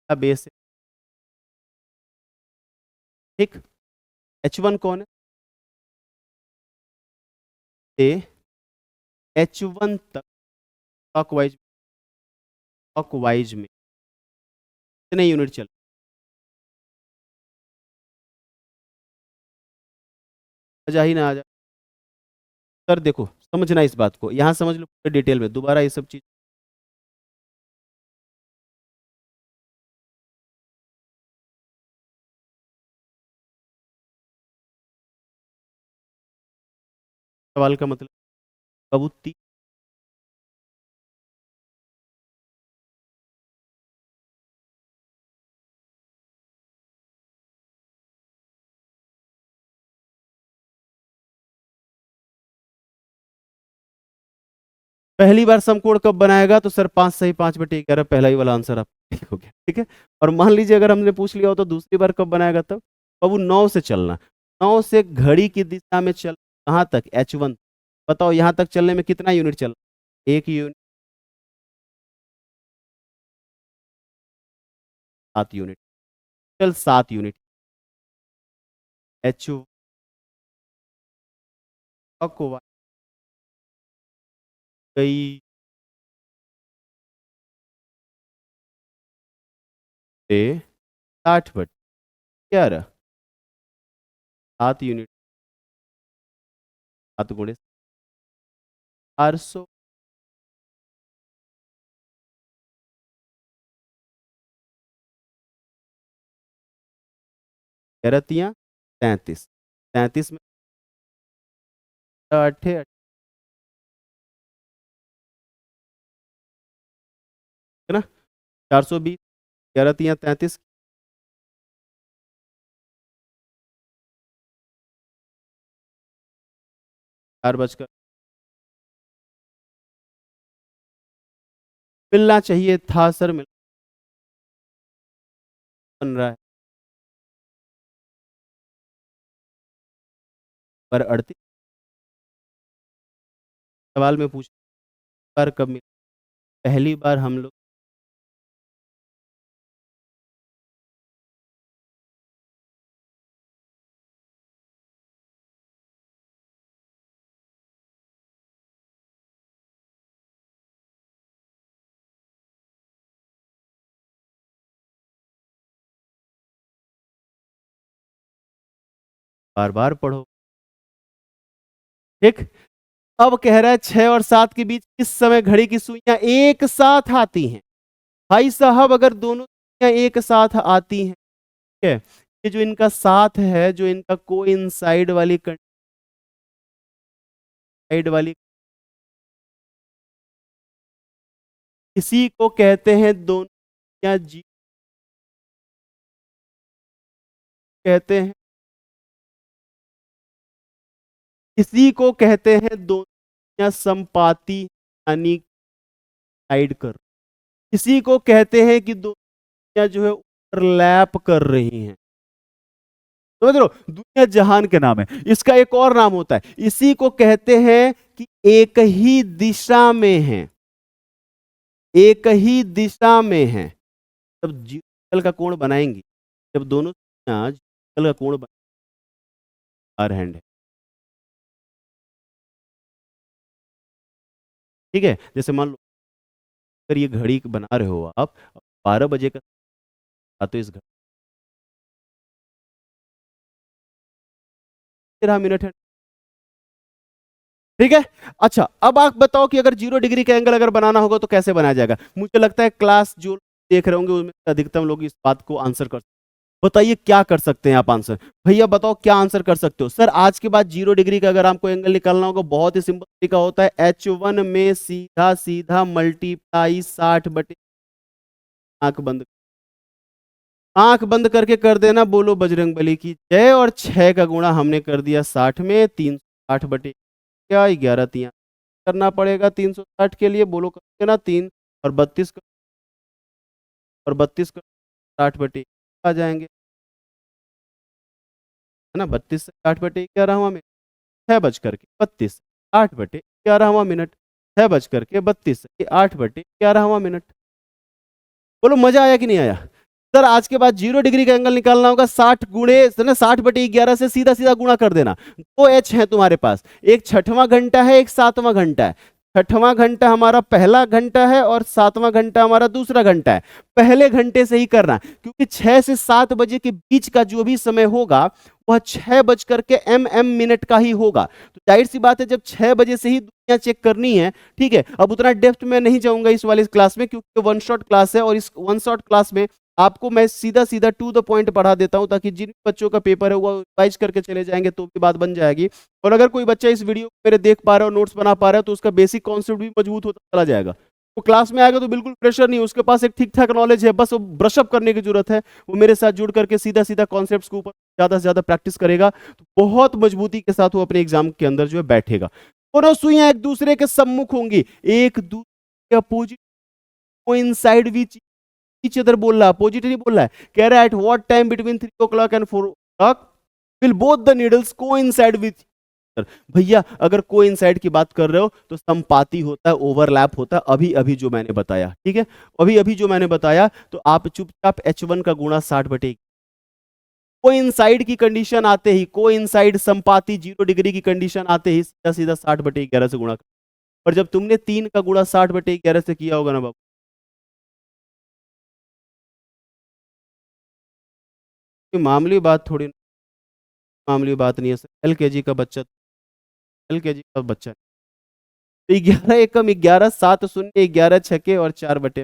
क्या बेस है? ठीक, H1 कौन है? से H1 तक क्लॉकवाइज, क्लॉकवाइज में कितने यूनिट चल, आ ही ना आ जा। सर देखो समझना इस बात को, यहाँ समझ लो पूरे डिटेल में, दोबारा ये सब चीज सवाल का मतलब कबूती, पहली बार समकोण कब बनाएगा? तो सर 5 सही 5/11 पहला ही वाला आंसर आप ठीक हो गया, ठीक है। और मान लीजिए अगर हमने पूछ लिया हो तो दूसरी बार कब बनाएगा? तब बाबू 9 से चलना, 9 से घड़ी की दिशा में चल, कहाँ तक? H1, बताओ यहाँ तक चलने में कितना यूनिट चल, एक यूनिट, 7 यूनिट, चल 7 यूनिट। एच को गई से 60/11, 7 यूनिट, 7 × 400, 11×3 = 33, 33 में 8 है ना, 420, 11×3 = 33, 4 बजकर मिलना चाहिए था सर, मिल बन रहा है पर 38, सवाल में पूछ बार कब मिला? पहली बार हम लोग बार बार पढ़ो, ठीक। अब कह रहा है 6 और 7 के बीच किस समय घड़ी की सुइयां एक साथ आती हैं? भाई साहब अगर दोनों सुइयां एक साथ आती हैं, ठीक है, ये जो इनका साथ है, जो इनका कोइंसाइड वाली साइड वाली, इसी को कहते हैं दोनों या जी, कहते हैं, इसी को कहते हैं दोनों या संपाती, यानी साइड कर, इसी को कहते हैं कि दुनिया जो है ओवरलैप कर रही हैं। तो समझ लो दुनिया जहान के नाम है, इसका एक और नाम होता है, इसी को कहते हैं कि एक ही दिशा में है, एक ही दिशा में है। जब जीवल का कोण बनाएंगी, जब दोनों जीवल का कोण आर हैंड है, ठीक है। जैसे मान लो अगर ये घड़ी बना रहे हो आप 12 बजे का, तो इस घड़ी 13 मिनट है। ठीक है। अच्छा, अब आप बताओ कि अगर 0 डिग्री का एंगल अगर बनाना होगा तो कैसे बनाया जाएगा। मुझे लगता है क्लास जो देख रहे होंगे उनमें से अधिकतम लोग इस बात को आंसर कर, बताइए क्या कर सकते हैं आप आंसर। भैया बताओ क्या आंसर कर सकते हो। सर आज के बाद 0 डिग्री का अगर आपको एंगल निकालना होगा, बहुत ही सिंपल तरीका होता है, H1 में सीधा सीधा मल्टीप्लाई 60 बटे, आंख बंद, आंख बंद करके कर देना, बोलो बजरंगबली की जय। और 6 का गुणा हमने कर दिया 60 में, 360 बटे क्या, 11 करना पड़ेगा 360 के लिए, बोलो कर देना 3, और 32 और 32 60 बटे आ जाएंगे, है ना। 32 से 60 बटे 11वां मिनट, 6 बज करके 32, 8 बटे 11वां मिनट, 6 बज करके 32 8 बटे 11वां मिनट। बोलो मजा आया कि नहीं आया। सर आज के बाद 0 डिग्री का एंगल निकालना होगा, 60 गुणे ना, 60 बटे 11 से सीधा सीधा गुणा कर देना। 2 H है तुम्हारे पास, एक छठवां घंटा है, एक सातवां घंटा है। छठवां घंटा हमारा पहला घंटा है और सातवां घंटा हमारा दूसरा घंटा है। पहले घंटे से ही करना, क्योंकि 6 से 7 बजे के बीच का जो भी समय होगा वह 6 बज करके मिनट का ही होगा। तो जाहिर सी बात है, जब 6 बजे से ही दुनिया चेक करनी है, ठीक है। अब उतना डेप्थ में नहीं जाऊंगा इस वाली क्लास में, क्योंकि वन शॉट क्लास है, और इस वन शॉट क्लास में आपको मैं सीधा सीधा टू द पॉइंट पढ़ा देता हूं, ताकि जिन बच्चों का पेपर है वो रिवाइज करके चले जाएंगे तो भी बात बन जाएगी। और अगर कोई बच्चा इस वीडियो को मेरे देख पा रहा है और नोट्स बना पा रहा है, तो उसका बेसिक कॉन्सेप्ट भी मजबूत होता चला जाएगा। वो क्लास में आएगा तो बिल्कुल प्रेशर नहीं, उसके पास एक ठीक ठाक नॉलेज है, बस वो ब्रशअप करने की जरूरत है। वो मेरे साथ जुड़ करके सीधा सीधा कॉन्सेप्ट्स के ऊपर ज्यादा से ज्यादा प्रैक्टिस करेगा, तो बहुत मजबूती के साथ वो अपने एग्जाम के अंदर जो है बैठेगा। दोनों सुइयां एक दूसरे के सम्मुख होंगी, एक दूसरे के opposite, coincide which each other बोल रहा है, अपोजिट नहीं बोल रहा है। कह रहा है at what time between 3 o'clock and 4 o'clock will both the needles coincide with. भैया अगर कोइंसाइड की बात कर रहे हो तो संपाती होता है, ओवरलैप होता है, अभी अभी जो मैंने बताया, ठीक है। अभी अभी जो मैंने बताया, तो आप चुपचाप H1 का गुणा 60 बटे, कोइंसाइड की कंडीशन आते ही, कोइंसाइड संपाती 0 डिग्री की कंडीशन आते ही सीधा सीधा 60 बटे 11 से गुणा कर। और जब तुमने 3 का गुणा 60 बटे 11 से किया होगा ना बाबू, ये मामूली बात थोड़ी, मामूली बात नहीं है सर। LKG का बच्चा, LKG का बच्चा, तो 11 एकम 11, 7 शून्य 11 छके और 4 बटे,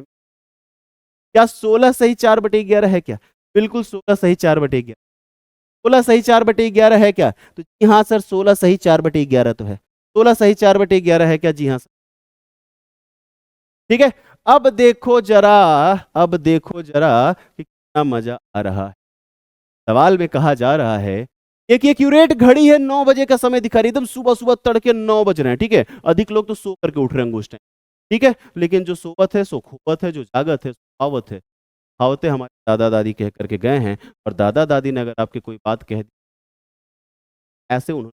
क्या 16 सही 4 बटे 11 है क्या। बिल्कुल 16 सही 4 बटे 11, 16 सही 4 बटे 11 है क्या। तो जी हाँ सर, 16 सही 4 बटे 11 तो है। 16 सही 4 बटे 11 है क्या, जी हाँ सर। ठीक है। अब देखो जरा, अब देखो जरा कि कितना मजा आ रहा है। सवाल में कहा जा रहा है, एक एक्यूरेट घड़ी है, 9 बजे का समय दिखा रही है, एकदम सुबह सुबह तड़के 9 बज रहे हैं, ठीक है। अधिक लोग तो सो करके उठ रहे हैं उस टाइम, ठीक है। लेकिन जो सोवत है सो खोवत है, जो जागत है सो आवत है। कहावतें हमारे दादा दादी कह करके गए हैं, और दादा दादी ने अगर आपकी कोई बात कह दी ऐसे, उन्होंने,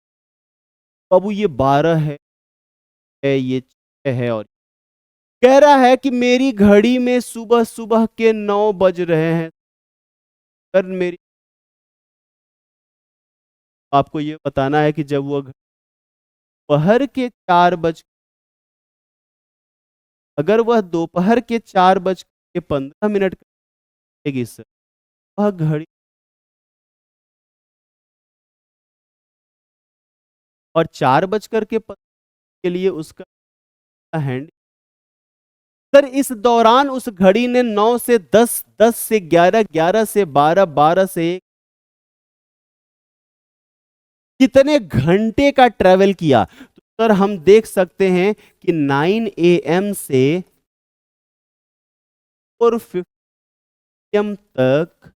बाबू ये 12 है, ये 6 है, और कह रहा है कि मेरी घड़ी में सुबह सुबह के 9 बज रहे हैं। सर मेरी, आपको ये बताना है कि जब वो दोपहर के 4 बज, अगर वह दोपहर के 4 बज के 15 मिनट करेगी सर, वह घड़ी, और 4 बज करके 15 के लिए उसका हैंड, सर इस दौरान उस घड़ी ने 9 से 10, 10 से 11, 11 से 12, 12 से 1, कितने घंटे का ट्रेवल किया। तो सर हम देख सकते हैं कि 9 AM से 4 PM तक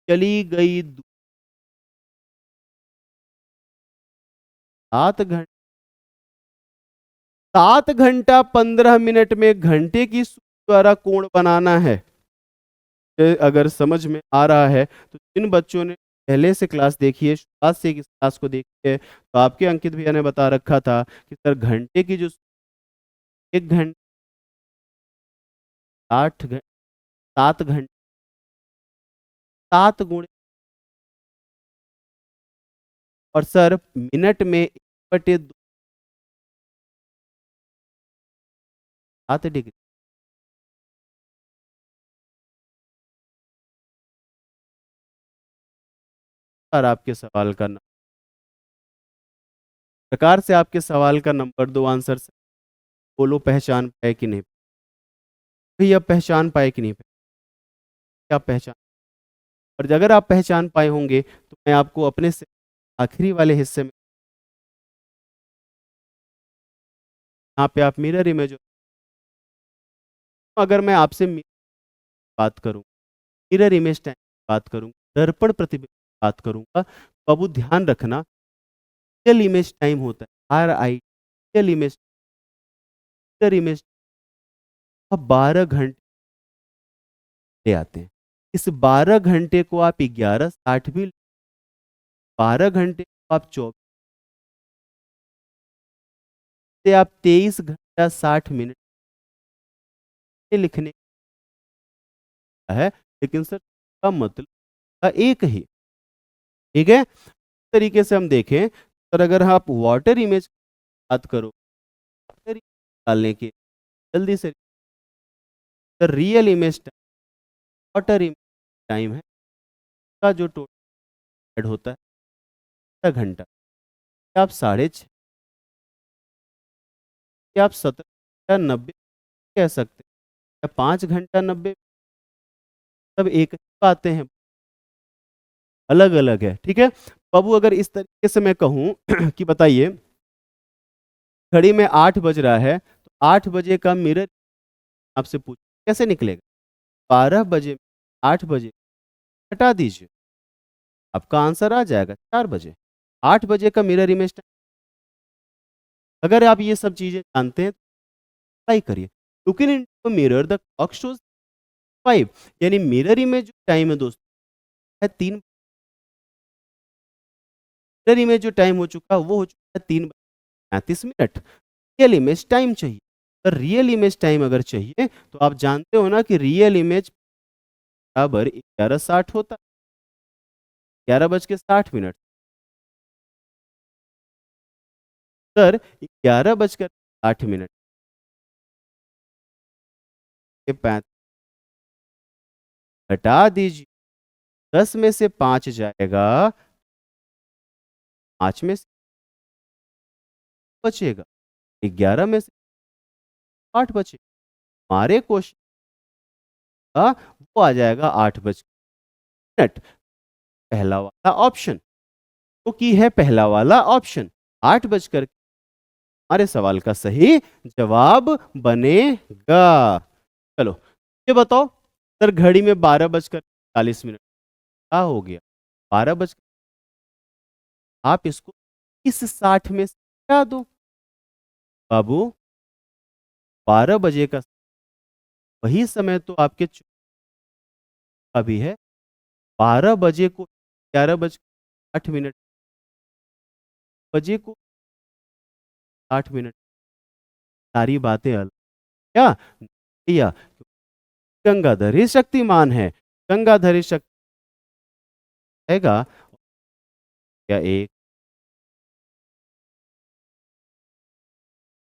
चली गई 7 घंटे, 7 घंटा 15 मिनट में घंटे की सूची द्वारा कोण बनाना है। अगर समझ में आ रहा है तो जिन बच्चों ने पहले से क्लास देखी है, शुरुआत से इस क्लास को देखी है, तो आपके अंकित भैया ने बता रखा था कि सर घंटे की जो 1 घंटे 8 घंटे, 7 घंटे, 7 गुणे, और सर मिनट में 1/2, 7 डिग्री, और आपके सवाल का प्रकार से आपके सवाल का नंबर दो आंसर से बोलो पहचान पाए कि नहीं भैया, पहचान पाए कि नहीं पाए, क्या पहचान। और अगर आप पहचान पाए होंगे तो मैं आपको अपने से आखिरी वाले हिस्से में, यहाँ पे आप मिरर इमेज, अगर मैं आपसे बात करूं, मिरर इमेज टाइम बात करूं, दर्पण प्रतिबिंब बात करूंगा, तो अब ध्यान रखना रियल इमेज टाइम होता है RI, real image, mirror image 12 घंटे ले आते हैं। इस 12 घंटे को आप 11:60 भी, 12 घंटे को आप 24 से आप 23 घंटा 60 मिनट लिखने का है, लेकिन सर का मतलब का एक ही, ठीक है। इस तरीके से हम देखें, सर अगर आप वाटर इमेज बात करो, वाटर डालने के जल्दी से real image water image time है का जो टोटल होता है 17 घंटा, आप 6:30 या आप 17 घंटा 90 कह सकते हैं, या 5 घंटा 90, सब एक ही बातें हैं, अलग अलग है, ठीक है। बाबू अगर इस तरीके से मैं कहूं कि बताइए घड़ी में 8 बज रहा है, तो 8 बजे का मिरर आपसे पूछ कैसे निकलेगा, 12 बजे 8 बजे हटा दीजिए, आपका आंसर आ जाएगा 4 बजे। 8 बजे का मिरर इमेज टाइम, अगर आप ये सब चीजें जानते हैं तो अप्लाई करिए। Looking into mirror the clock shows 5, यानी मिरर इमेज जो टाइम है दोस्तों है 3, मिरर इमेज जो टाइम हो चुका वो हो चुका है 3:35। रियल इमेज टाइम चाहिए, तो रियल इमेज टाइम अगर चाहिए तो आप जानते हो ना कि रियल इमेज बराबर 11:60 होता है, 11:60। सर 11:60 के 35 हटा दीजिए, 10 में से 5 जाएगा, 5 में से बचेगा, 11 में से 8 बचेगा, हमारे क्वेश्चन का वो आ जाएगा 8 बज पहला वाला ऑप्शन, तो की है पहला वाला ऑप्शन 8 बजकर, हमारे सवाल का सही जवाब बनेगा। चलो ये बताओ, सर घड़ी में 12:40 क्या हो गया, 12 बज, आप इसको इस 60 में से हटा दो बाबू, 12 बजे का वही समय तो आपके अभी है, 12 बजे को 11:08 बजे को 8 मिनट, सारी बातें अलग क्या भैया, गंगाधर ही शक्तिमान है, गंगाधर ही शक्ति रहेगा, क्या एक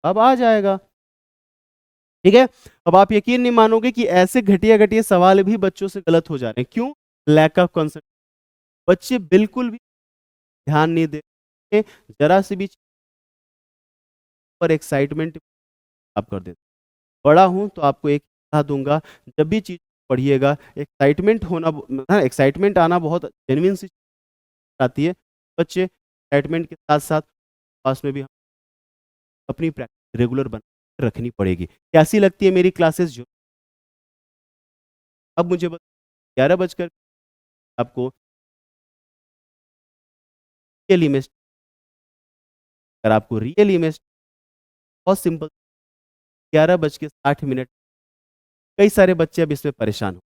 अब आ जाएगा, ठीक है। अब आप यकीन नहीं मानोगे कि ऐसे घटिया घटिया सवाल भी बच्चों से गलत हो जा रहे हैं, क्यों, लैक ऑफ कॉन्सेंट्रेशन, बच्चे बिल्कुल भी ध्यान नहीं दे रहे, जरा सी भी पर एक्साइटमेंट आप कर देते। बड़ा हूं तो आपको एक सलाह दूंगा, जब भी चीज पढ़िएगा एक्साइटमेंट होना, एक्साइटमेंट आना बहुत जेन्युइन सी आती है, बच्चे एक्साइटमेंट के साथ साथ पास में भी अपनी प्रैक्टिस रेगुलर बना रखनी पड़ेगी। कैसी लगती है मेरी क्लासेस जो, अब मुझे 11 बजकर आपको रियल इमेज, अगर आपको रियल इमेज बहुत सिंपल, 11:60, कई सारे बच्चे अब इसमें परेशान हो,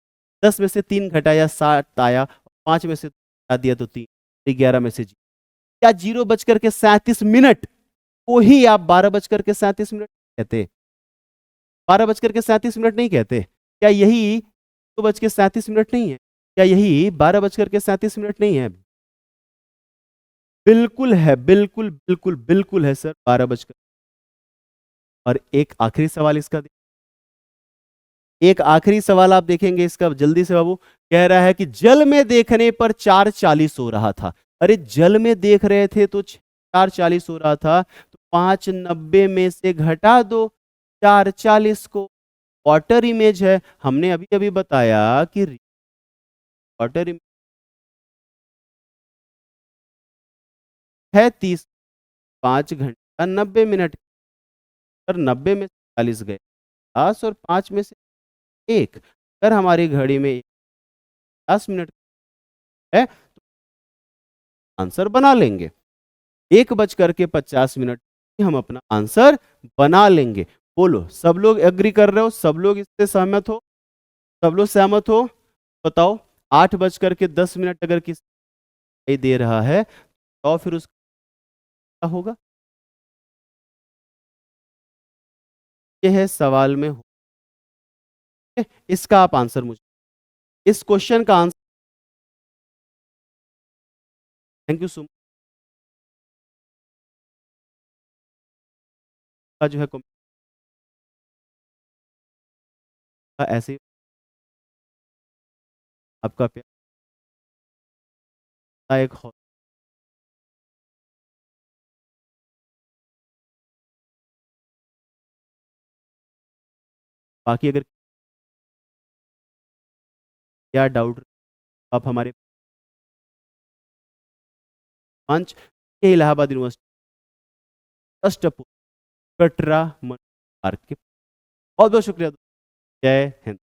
10 में से 3 घटाया 7 आया, 5 में से हटा दिया तो 3, 11 में से 0, क्या 0:37 को ही आप 12:37 कहते, 12:37 नहीं कहते, क्या यही 2:37 नहीं है, क्या यही 12:37 नहीं है, बिल्कुल है, बिल्कुल बिल्कुल बिल्कुल है सर, 12 बजकर। और एक आखिरी सवाल इसका एक आखिरी सवाल आप देखेंगे इसका जल्दी से बाबू। कह रहा है कि जल में देखने पर 4:40 हो रहा था। अरे जल में देख रहे थे तो 4:40 हो रहा था, तो 5:90 में से घटा दो 4:40 को। वाटर इमेज है, हमने अभी अभी बताया कि वाटर इमेज है 30, 5 घंटा 90 मिनट, और 90 में से 40 गए 10, और 5 में से 1, अगर हमारी घड़ी में 10 मिनट है तो आंसर बना लेंगे। 1:50 हम अपना आंसर बना लेंगे। बोलो, सब लोग एग्री कर रहे हो? सब लोग इससे सहमत हो? सब लोग सहमत हो? बताओ। 8:10 अगर किसी दे रहा है तो फिर उसका क्या होगा? ये है सवाल में इसका आप आंसर मुझे, इस क्वेश्चन का answer. Thank you so much का जो है ऐसे आपका प्यार एक बाकी अगर क्या डाउट आप हमारे पंच ये इलाहाबाद यूनिवर्सिटी ट्रस्ट कटरा मन पार्क के। बहुत बहुत शुक्रिया। जय हिंद।